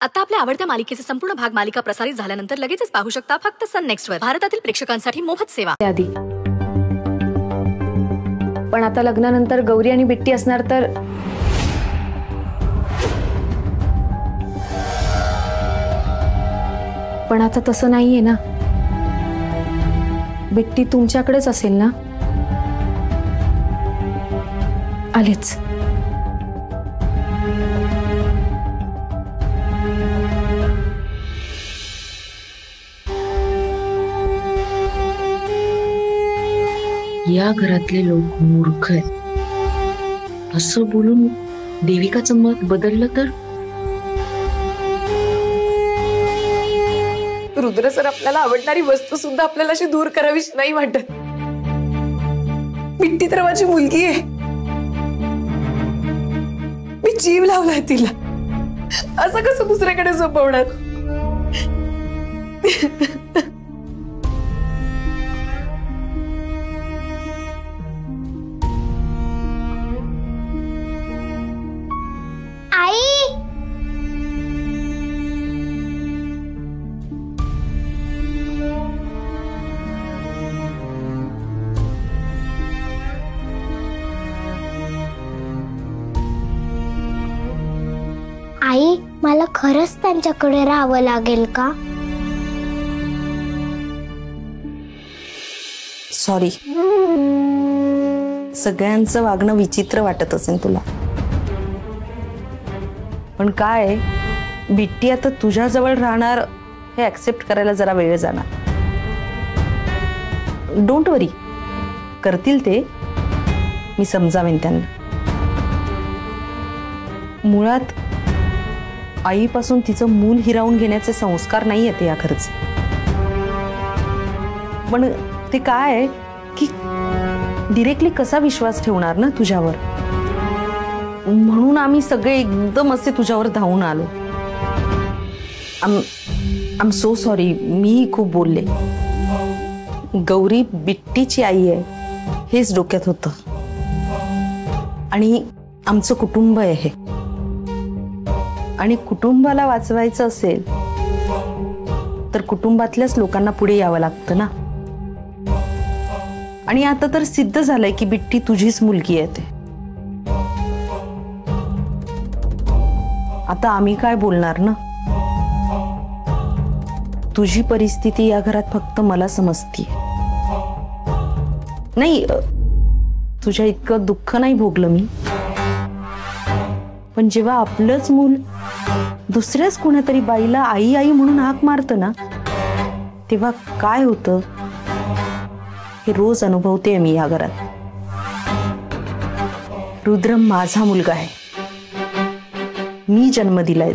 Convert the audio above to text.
आता आपल्या आवडत्या मालिकेचे संपूर्ण भाग मालिका प्रसारित झाल्यानंतर लगेचच पाहू शकता फक्त सन नेक्स्ट वर. भारतातील प्रेक्षकांसाठी मोफत सेवा. आधी पण आता लग्नानंतर गौरी आणि बिट्टी असणार तर पण आता तसं नाहीये ना. बिट्टी तुमच्याकडेच असेल ना. आलेच. या घरातले लोक मूर्ख आहेत असं बोलून देविकाचं मत बदललं तर. रुद्र सर आपल्याला आवडणारी वस्तू सुद्धा आपल्याला अशी दूर करावीशी नाही वाटत. बिट्टी तर माझी मुलगी आहे. मी जीव लावलाय तिला. असं कसं दुसऱ्याकडे सोपवणार. आई, मला खरंच त्यांच्याकडे राहावं लागेल का? सॉरी, सगळ्यांचं वागणं विचित्र वाटत असेल तुला, पण काय बिट्टी आता तुझ्याजवळ राहणार हे ऍक्सेप्ट करायला जरा वेळ जाणार. डोंट वरी, करतील ते. मी समजावेन त्यांना. मुळात आईपासून तिचं मूल हिरावून घेण्याचे संस्कार नाही येते या घरचे. पण ते काय की डिरेक्टली कसा विश्वास ठेवणार ना तुझ्यावर. म्हणून आम्ही सगळे एकदम असे तुझ्यावर धावून आलो. आम सो सॉरी. मी खूप बोलले. गौरी बिट्टीची आई आहे हेच डोक्यात होतं. आणि आमचं कुटुंब आहे हे. आणि कुटुंबाला वाचवायचं असेल तर कुटुंबातल्याच लोकांना पुढे यावं लागतं ना. आणि आता तर सिद्ध झालंय की बिट्टी तुझीच मुलगी आहे ते. आता आम्ही काय बोलणार ना. तुझी परिस्थिती या घरात फक्त मला समजती नाही. तुझ्या इतकं दुःख नाही भोगलं मी. पण जेव्हा आपलंच मूल दुसऱ्याच कोणातरी बाईला आई आई म्हणून हाक मारतं ना, तेव्हा काय होतं हे रोज अनुभवते मी या घरात. रुद्र माझा मुलगा आहे. मी जन्म दिलाय